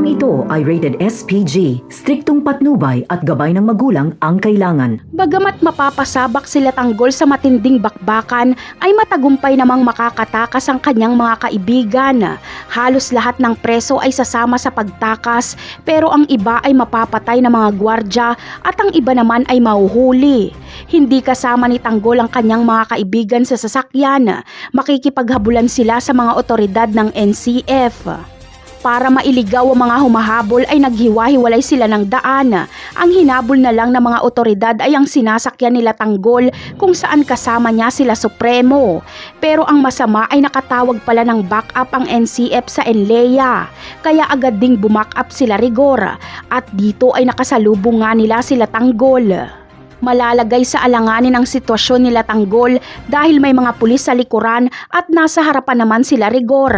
Programang ito ay rated SPG, striktong patnubay at gabay ng magulang ang kailangan. Bagamat mapapasabak sila Tanggol sa matinding bakbakan, ay matagumpay namang makakatakas ang kanyang mga kaibigan. Halos lahat ng preso ay sasama sa pagtakas, pero ang iba ay mapapatay ng mga gwardya at ang iba naman ay mahuhuli. Hindi kasama ni Tanggol ang kanyang mga kaibigan sa sasakyan. Makikipaghabulan sila sa mga otoridad ng NCF. Para mailigaw ang mga humahabol ay naghiwa-hiwalay sila ng daan. Ang hinabol na lang ng mga otoridad ay ang sinasakyan nila Tanggol kung saan kasama niya sila Supremo. Pero ang masama ay nakatawag pala ng backup ang NCF sa Enleia. Kaya agad ding bumack up sila Rigor at dito ay nakasalubong nga nila sila Tanggol. Malalagay sa alanganin ang sitwasyon nila Tanggol dahil may mga pulis sa likuran at nasa harapan naman sila Rigor.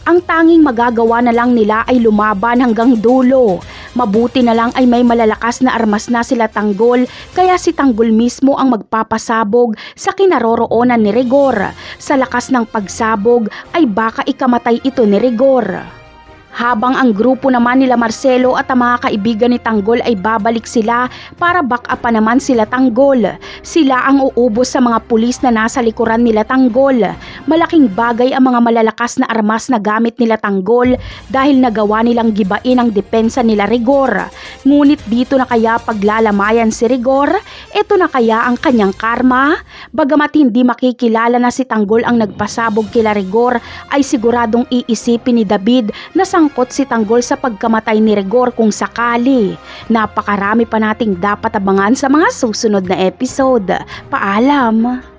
Ang tanging magagawa na lang nila ay lumaban hanggang dulo. Mabuti na lang ay may malalakas na armas na sila Tanggol, kaya si Tanggol mismo ang magpapasabog sa kinaroroonan ni Rigor. Sa lakas ng pagsabog ay baka ikamatay ito ni Rigor. Habang ang grupo naman nila Marcelo at ang mga kaibigan ni Tanggol ay babalik sila para back up pa naman sila Tanggol. Sila ang uubos sa mga pulis na nasa likuran nila Tanggol. Malaking bagay ang mga malalakas na armas na gamit nila Tanggol dahil nagawa nilang gibain ang depensa nila Rigor. Ngunit dito na kaya paglalamayan si Rigor? Ito na kaya ang kanyang karma? Bagamat hindi makikilala na si Tanggol ang nagpasabog kila Rigor, ay siguradong iisipin ni David na sangkot si Tanggol sa pagkamatay ni Rigor kung sakali. Napakarami pa nating dapat abangan sa mga susunod na episode. Paalam!